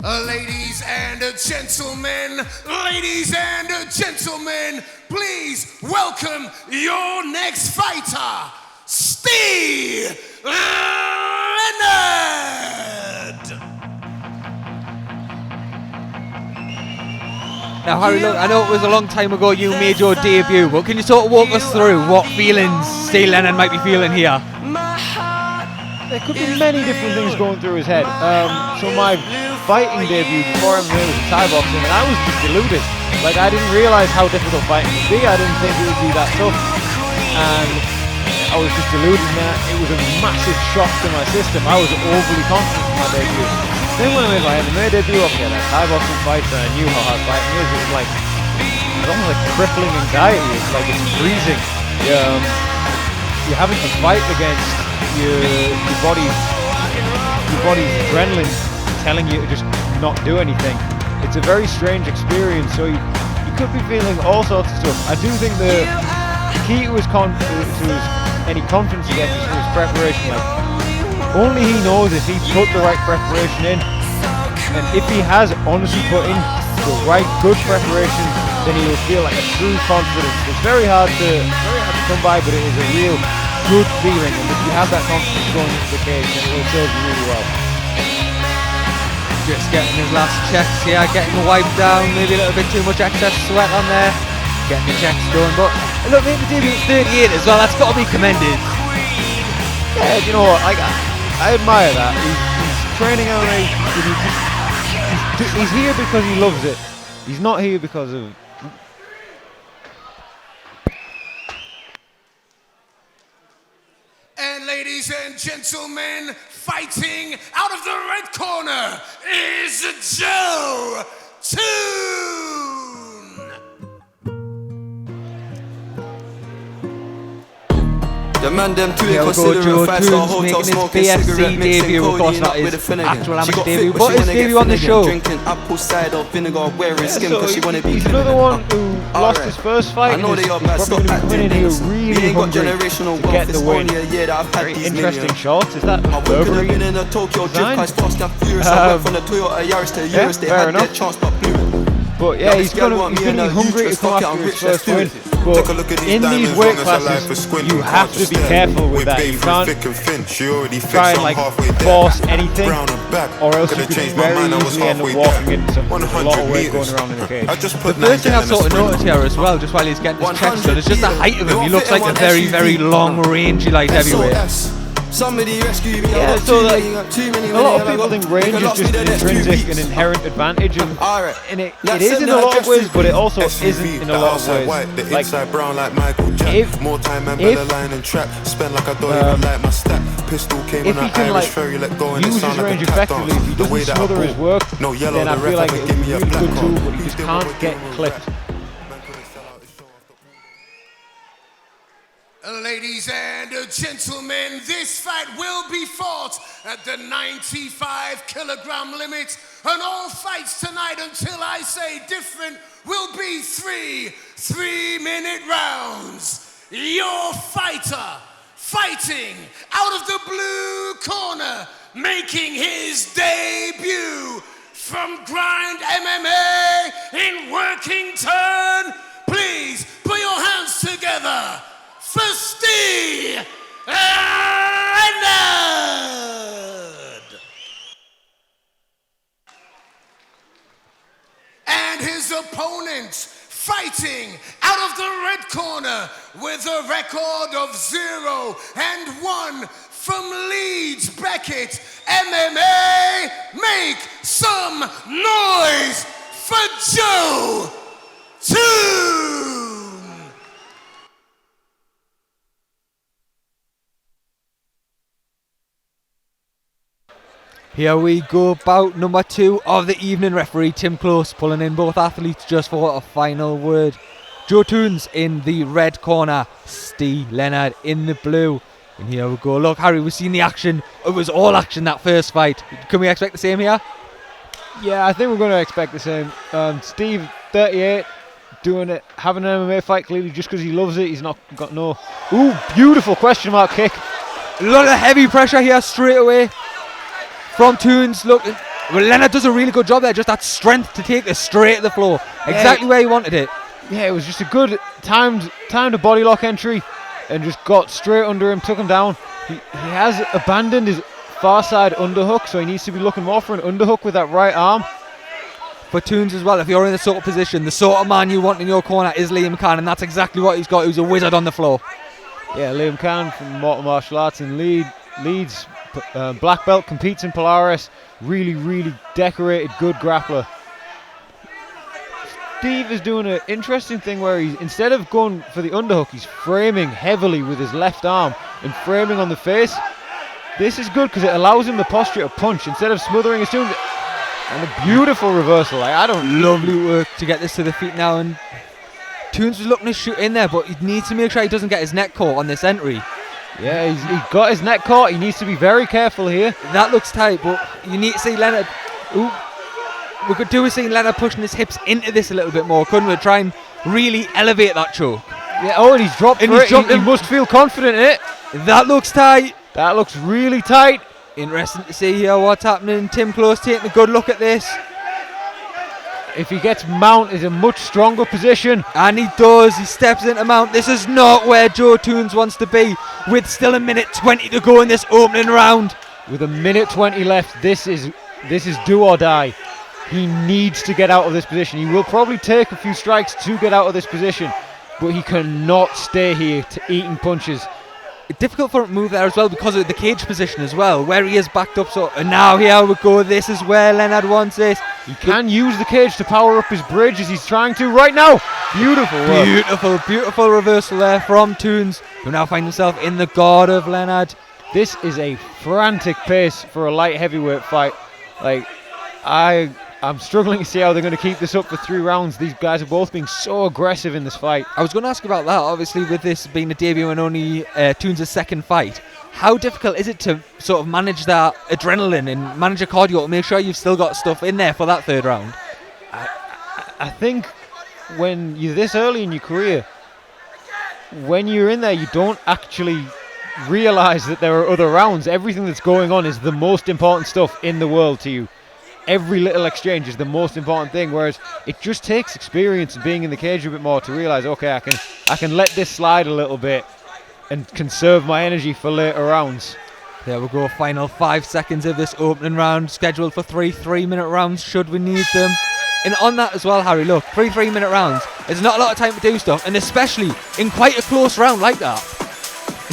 Ladies and gentlemen, please welcome your next fighter, Ste Leonard. Now, Harry, look, I know it was a long time ago you made your debut, but can you sort of walk us through what feelings Ste Leonard might be feeling here? There could be many different things going through his head. So my fighting debut before MMA was in Thai boxing, and I was just deluded. Like, I didn't realise how difficult fighting would be. I didn't think it would be that tough, and I was just deluded. And it was a massive shock to my system. I was overly confident in my debut. Then when I made my MMA debut, okay, that Thai boxing fight, and I knew how hard fighting is. It was like, it's almost like crippling anxiety. It's like it's freezing. You're having to fight against your body's adrenaline telling you to just not do anything. It's a very strange experience, so you could be feeling all sorts of stuff. I do think the key to his any confidence he gets is his preparation. Like, only he knows if he put the right preparation in, and if he has honestly put in the right good preparation, then he will feel like a true confidence. It's very hard to come by, but it is a real good feeling, and if you have that confidence going into the cage, then it will serve you really well. Just getting his last checks here, getting wiped down, maybe a little bit too much excess sweat on there, getting the checks done, but look, maybe the debut at 38 as well, that's got to be commended. Yeah, you know what, I admire that. He's training MMA, he's here because he loves it. He's not here because of... And ladies and gentlemen, fighting out of the red corner is Joe Toone. The man them too Here we go, Joe Toone's making his BFC debut. Of course, not his actual amateur debut, but his debut on the show. Drinking apple cider vinegar, wearing skin because she wanna be. He's another one who lost his first fight. I know they are bad. Stop acting really hungry to get the win. Very interesting shots. Is that I could have been in a Tokyo drift, guys fast and furious. I went from the Toyota Yaris to Urus. They had their chance but blew. But yeah, he's going to be hungry to come after his first win. But in these weight classes, you have to be careful with that. You can't try and like force anything, or else you could very easily end up walking into some a lot of weight going around in the cage. The first thing I've sort of noticed here as well, just while he's getting his checks done, is just the height of him. He looks like a very, very long rangy light heavyweight. Somebody rescue me. Yeah, so like a lot of people think range is just an intrinsic and inherent advantage, and it is in a lot of ways, but it also isn't in a lot of ways. Like, if he can like use his range effectively, if he doesn't smother his work, then I feel like it would be a really good tool, but he just can't get clipped. Ladies and gentlemen, this fight will be fought at the 95-kilogram limit, and all fights tonight, until I say different, will be three-minute rounds. Your fighter, fighting out of the blue corner, making his debut from Grind MMA in Workington. Please put your hands together for Ste Leonard. And his opponent, fighting out of the red corner with a record of 0-1 from Leeds, Beckett, MMA. Make some noise for Joe Toone. Here we go, bout number 2 of the evening. Referee Tim Close pulling in both athletes just for a final word. Joe Toone's in the red corner, Ste Leonard in the blue. And here we go. Look, Harry, we've seen the action. It was all action that first fight. Can we expect the same here? Yeah, I think we're going to expect the same. Steve, 38, doing it, having an MMA fight clearly just because he loves it. He's not got no... Ooh, beautiful question mark kick. A lot of heavy pressure here straight away from Toone's. Look, Well, Leonard does a really good job there, just that strength to take it straight to the floor. Exactly where he wanted it. Yeah, it was just a good timed body lock entry and just got straight under him, took him down. He has abandoned his far side underhook, so he needs to be looking more for an underhook with that right arm. For Toones as well, if you're in the sort of position, the sort of man you want in your corner is Liam Khan, and that's exactly what he's got. He's a wizard on the floor. Yeah, Liam Khan from Mortal Martial Arts in Leeds, black belt, competes in Polaris. Really, really decorated, good grappler. Steve is doing an interesting thing where he's, instead of going for the underhook, he's framing heavily with his left arm and framing on the face. This is good because it allows him the posture to punch instead of smothering his Toones. And a beautiful reversal. Lovely work to get this to the feet now. And Toones was looking to shoot in there, but he needs to make sure he doesn't get his neck caught on this entry. Yeah, he's got his neck caught. He needs to be very careful here. That looks tight, but you need to see Leonard. Ooh, we could do with seeing Leonard pushing his hips into this a little bit more, couldn't we? Try and really elevate that choke. Yeah. Oh, and he's dropped. And he must feel confident in it. That looks tight. That looks really tight. Interesting to see here what's happening. Tim Close taking a good look at this. If he gets mount, is a much stronger position. And he does. He steps into mount. This is not where Joe Toones wants to be, with still a minute 20 to go in this opening round. With a minute 20 left, this is do or die. He needs to get out of this position. He will probably take a few strikes to get out of this position, but he cannot stay here to eating punches. Difficult for him to move there as well because of the cage position as well, where he is backed up. So, and now here we go. This is where Leonard wants this. He can use the cage to power up his bridge as he's trying to right now. Beautiful work. Beautiful reversal there from Toones, who now finds himself in the guard of Leonard. This is a frantic pace for a light heavyweight fight. Like, I'm struggling to see how they're going to keep this up for 3 rounds. These guys are both being so aggressive in this fight. I was going to ask about that, obviously, with this being a debut and only Toones' second fight. How difficult is it to sort of manage that adrenaline and manage a cardio to make sure you've still got stuff in there for that 3rd round? I think when you're this early in your career, when you're in there, you don't actually realise that there are other rounds. Everything that's going on is the most important stuff in the world to you. Every little exchange is the most important thing, whereas it just takes experience and being in the cage a bit more to realise, okay, I can let this slide a little bit and conserve my energy for later rounds. There we go, final 5 seconds of this opening round, scheduled for 3 3-minute rounds should we need them. And on that as well, Harry, look, 3 3-minute rounds, there's not a lot of time to do stuff, and especially in quite a close round like that.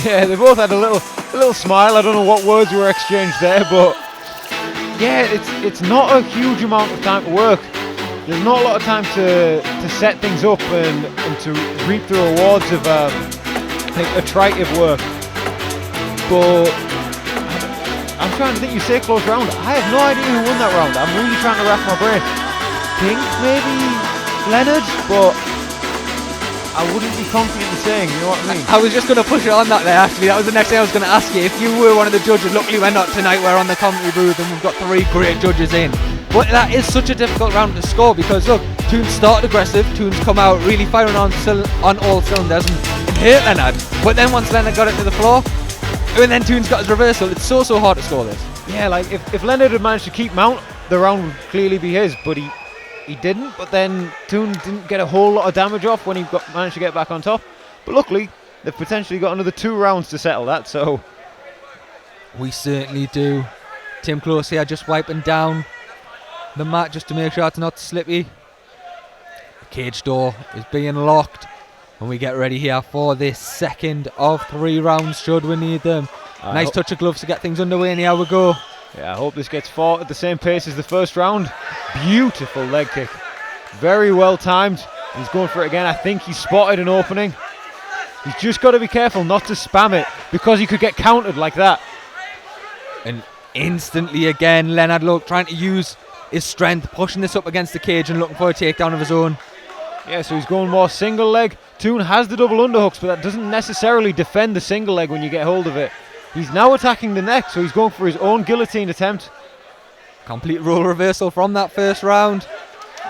Yeah, they both had a little smile. I don't know what words were exchanged there, but yeah, it's not a huge amount of time to work. There's not a lot of time to set things up and to reap the rewards of attritive work. But I'm trying to think, you say close round. I have no idea who won that round. I'm really trying to rack my brain. I think maybe Leonard, but I wouldn't be confident in saying, you know what I mean? I was just going to push it on that there, actually. That was the next thing I was going to ask you. If you were one of the judges, luckily we're not tonight, we're on the commentary booth and we've got 3 great judges in. But that is such a difficult round to score because, look, Toones started aggressive, Toones come out really firing on all cylinders and hit Leonard. But then once Leonard got it to the floor, and then Toones got his reversal, it's so hard to score this. Yeah, like if Leonard had managed to keep mount, the round would clearly be his, but he didn't, but then Toone didn't get a whole lot of damage off when he managed to get back on top. But luckily, they've potentially got another 2 rounds to settle that, so. We certainly do. Tim Close here just wiping down the mat just to make sure it's not slippy. The cage door is being locked, and we get ready here for this second of 3 rounds should we need them. Nice touch of gloves to get things underway, and here we go. Yeah, I hope this gets fought at the same pace as the first round. Beautiful leg kick. Very well timed. He's going for it again. I think he spotted an opening. He's just got to be careful not to spam it because he could get countered like that. And instantly again, Leonard, look, trying to use his strength, pushing this up against the cage and looking for a takedown of his own. Yeah, so he's going more single leg. Toone has the double underhooks, but that doesn't necessarily defend the single leg when you get hold of it. He's now attacking the neck, so he's going for his own guillotine attempt. Complete role reversal from that first round.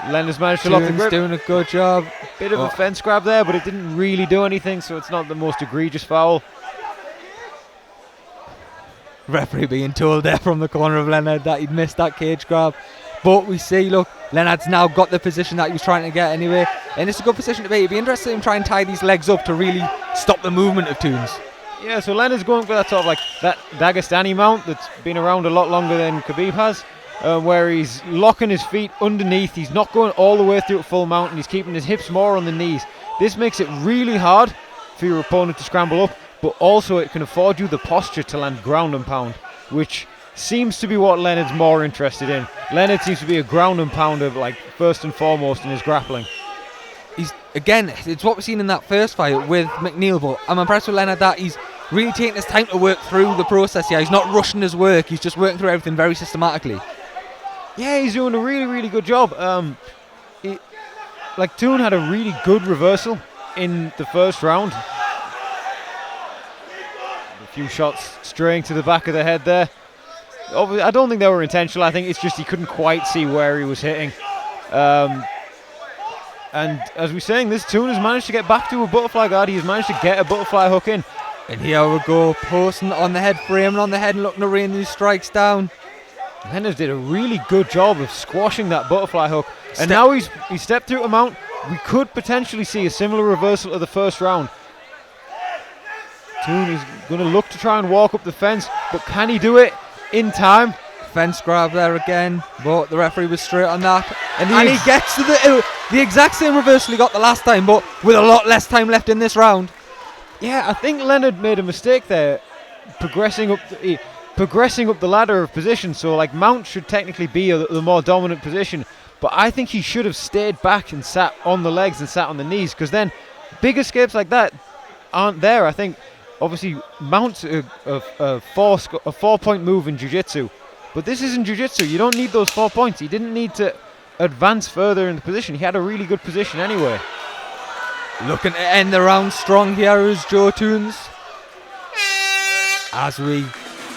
Leonard's managed to lock the grip. Doing a good job. Bit of a fence grab there, but it didn't really do anything, so it's not the most egregious foul. Referee being told there from the corner of Leonard that he'd missed that cage grab. But we see, look, Leonard's now got the position that he was trying to get anyway. And it's a good position to be. It'd be interesting in trying to tie these legs up to really stop the movement of Toone's. Yeah, so Leonard's going for that sort of like that Dagestani mount that's been around a lot longer than Khabib has, where he's locking his feet underneath. He's not going all the way through a full mount, and he's keeping his hips more on the knees. This makes it really hard for your opponent to scramble up, but also it can afford you the posture to land ground and pound, which seems to be what Leonard's more interested in. Leonard seems to be a ground and pounder, like first and foremost in his grappling. Again, it's what we've seen in that first fight with McNeil, but I'm impressed with Leonard that he's really taking his time to work through the process here. He's not rushing his work, he's just working through everything very systematically. Yeah, he's doing a really, really good job. Toone had a really good reversal in the first round. A few shots straying to the back of the head there. I don't think they were intentional. I think it's just he couldn't quite see where he was hitting. And as we're saying, this Toone has managed to get back to a butterfly guard. He has managed to get a butterfly hook in. And here we go, posting on the head, framing on the head and looking to rain these strikes down. Leonard did a really good job of squashing that butterfly hook. And now he's stepped through a mount. We could potentially see a similar reversal of the first round. Toone is going to look to try and walk up the fence, but can he do it in time? Fence grab there again, but the referee was straight on that. And he gets to the exact same reversal he got the last time, but with a lot less time left in this round. Yeah, I think Leonard made a mistake there, progressing up the ladder of position. So like mount should technically be the more dominant position, but I think he should have stayed back and sat on the legs and sat on the knees, because then big escapes like that aren't there. I think obviously mount's a 4-point move in jiu-jitsu, but this isn't jiu-jitsu. You don't need those 4 points. He didn't need to advance further in the position. He had a really good position anyway. Looking to end the round strong here is Joe Toone's, as we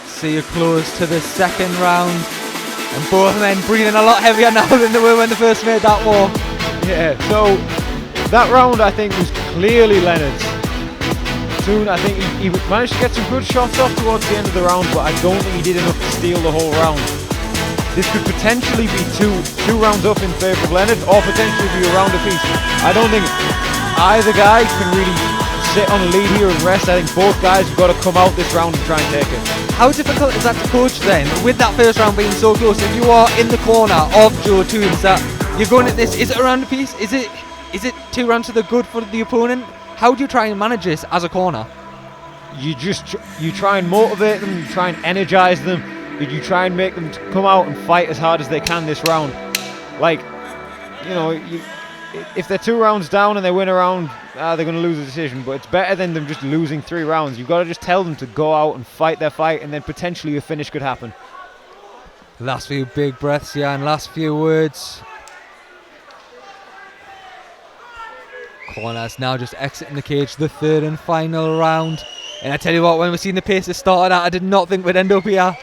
see a close to the second round, and both men breathing a lot heavier now than they were when they first made that walk. Yeah, so that round I think was clearly Leonard's. Toone, I think he managed to get some good shots off towards the end of the round, but I don't think he did enough to steal the whole round. This could potentially be two rounds up in favour of Leonard, or potentially be a round apiece. I don't think either guy can really sit on a lead here and rest. I think both guys have got to come out this round and try and take it. How difficult is that to coach then, with that first round being so close? If you are in the corner of Joe Toone, that you're going at this, is it a round apiece? Is it 2 rounds to the good for the opponent? How do you try and manage this as a corner? You try and motivate them, you try and energise them, you try and make them come out and fight as hard as they can this round. Like, if they're 2 rounds down and they win a round, they're going to lose a decision, but it's better than them just losing 3 rounds. You've got to just tell them to go out and fight their fight, and then potentially a finish could happen. Last few big breaths here and last few words. Corners now just exiting the cage, the third and final round. And I tell you what, when we've seen the pace it started at, I did not think we'd end up here.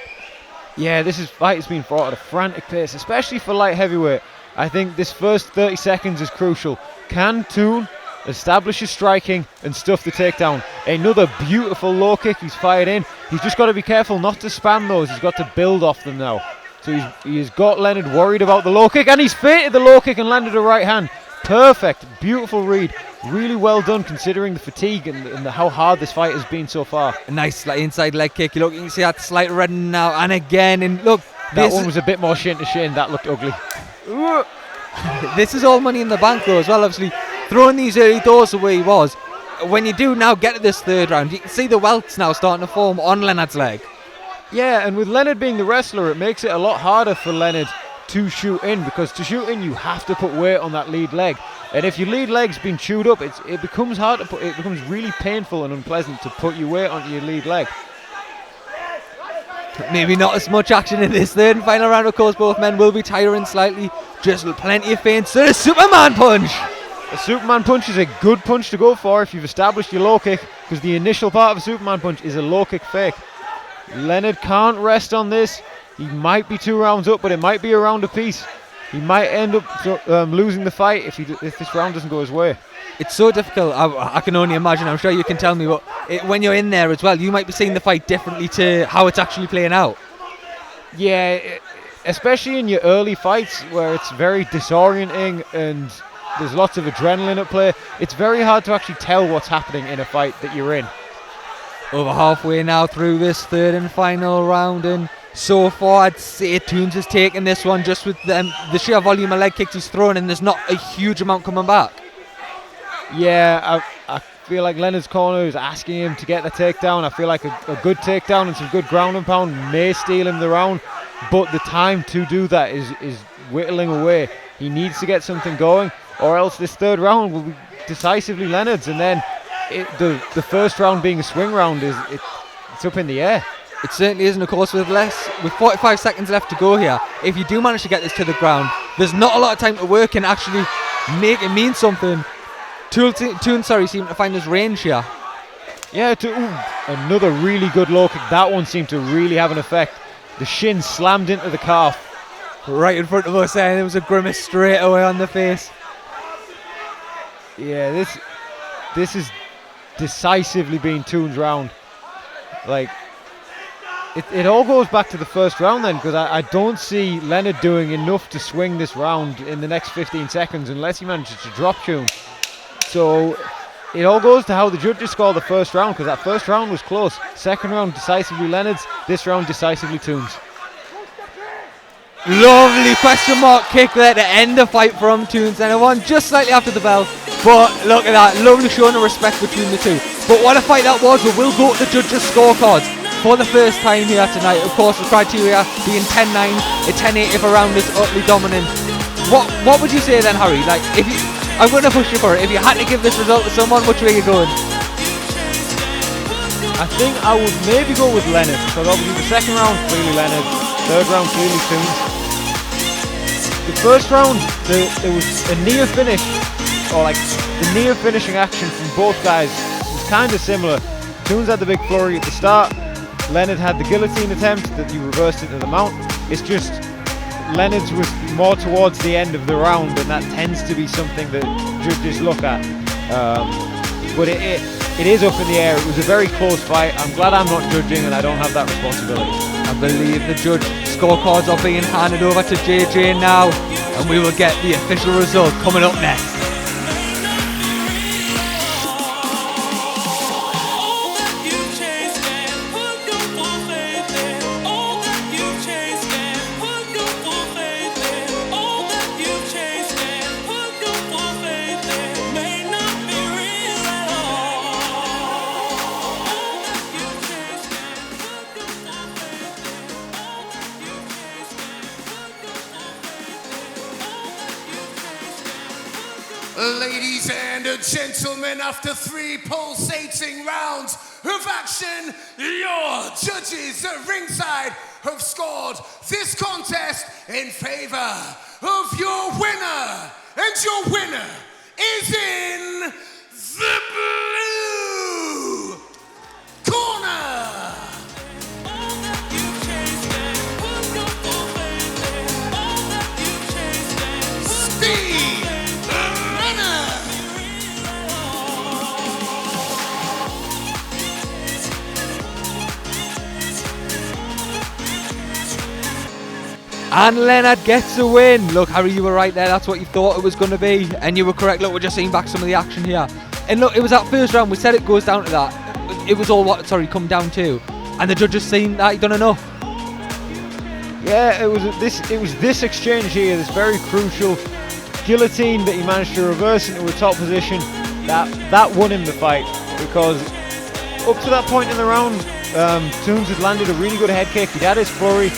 Yeah, this fight has been fought at a frantic pace, especially for light heavyweight. I think this first 30 seconds is crucial. Can Toone establish his striking and stuff the takedown? Another beautiful low kick he's fired in. He's just got to be careful not to spam those. He's got to build off them now. So he's got Leonard worried about the low kick, and he's feinted the low kick and landed a right hand. Perfect, beautiful read. Really well done considering the fatigue and how hard this fight has been so far. A nice inside leg kick. You can see that slight reddening now, and again, and look, that one was a bit more shin to shin. That looked ugly. This is all money in the bank though as well. Obviously, throwing these early doors the way he was. When you do now get to this third round, you can see the welts now starting to form on Leonard's leg. Yeah, and with Leonard being the wrestler, it makes it a lot harder for Leonard to shoot in, because to shoot in you have to put weight on that lead leg, and if your lead leg's been chewed up, it becomes hard to put. It becomes really painful and unpleasant to put your weight onto your lead leg. Maybe not as much action in this third and final round. Of course, both men will be tiring slightly. Just plenty of feints. So a Superman punch. A Superman punch is a good punch to go for if you've established your low kick, because the initial part of a Superman punch is a low kick fake. Leonard can't rest on this. He might be 2 rounds up, but it might be a round apiece. he might end up losing the fight if this round doesn't go his way. It's so difficult. I can only imagine. I'm sure you can tell me, but when you're in there as well, you might be seeing the fight differently to how it's actually playing out. Yeah, especially in your early fights where it's very disorienting and there's lots of adrenaline at play. It's very hard to actually tell what's happening in a fight that you're in. Over halfway now through this third and final round, and so far I'd say Toone has taken this one just with the sheer volume of leg kicks he's thrown, and there's not a huge amount coming back. Yeah, I feel like Leonard's corner is asking him to get the takedown. I feel like a good takedown and some good ground and pound may steal him the round, but the time to do that is whittling away. He needs to get something going, or else this third round will be decisively Leonard's, and then the first round being a swing round it's up in the air. It certainly isn't, of course, with 45 seconds left to go here. If you do manage to get this to the ground, there's not a lot of time to work and actually make it mean something. Toone seemed to find his range here. Yeah, another really good low kick. That one seemed to really have an effect. The shin slammed into the calf. Right in front of us, and there was a grimace straight away on the face. Yeah, this has decisively been Toone's round. Like, it all goes back to the first round then, because I don't see Leonard doing enough to swing this round in the next 15 seconds unless he manages to drop Toone. So it all goes to how the judges score the first round, because that first round was close. Second round decisively Leonard's, this round decisively Toone's. Lovely question mark kick there to end the fight from Toone. And it won just slightly after the bell, but look at that, lovely showing of respect between the two. But what a fight that was. We will go to the judges' scorecards for the first time here tonight. Of course, the criteria being 10-9, a 10-8 if a round is utterly dominant. What would you say then, Harry? Like, I'm going to push you for it. If you had to give this result to someone, which way are you going? I think I would maybe go with Leonard, because obviously the second round clearly Leonard, third round clearly Toone. The first round there was a near finish, or like the near finishing action from both guys was kind of similar. Toone's had the big flurry at the start, Leonard had the guillotine attempt that you reversed into the mount. It's just Leonard's was more towards the end of the round, and that tends to be something that judges look at. But it is up in the air. It was a very close fight. I'm glad I'm not judging and I don't have that responsibility. I believe the judge scorecards are being handed over to JJ now, and we will get the official result coming up next. Ladies and gentlemen, after 3 pulsating rounds of action, your judges at ringside have scored this contest in favor of your winner. And your winner is in the blue corner. And Leonard gets a win. Look, Harry, you were right there. That's what you thought it was going to be. And you were correct. Look, we're just seeing back some of the action here. And look, it was that first round. We said it goes down to that. It was all come down to. And the judges seen that he'd done enough. Yeah, it was this exchange here, this very crucial guillotine that he managed to reverse into a top position. That won him the fight. Because up to that point in the round, Toone had landed a really good head kick. He'd had his flurry.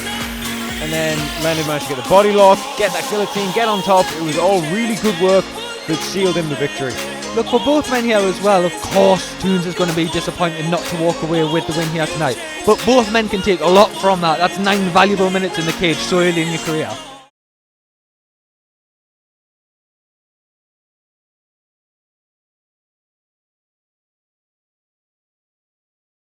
And then Leonard managed to get the body lock, get that guillotine, get on top. It was all really good work that sealed him the victory. Look, for both men here as well, of course, Toone is going to be disappointed not to walk away with the win here tonight. But both men can take a lot from that. That's 9 valuable minutes in the cage so early in your career.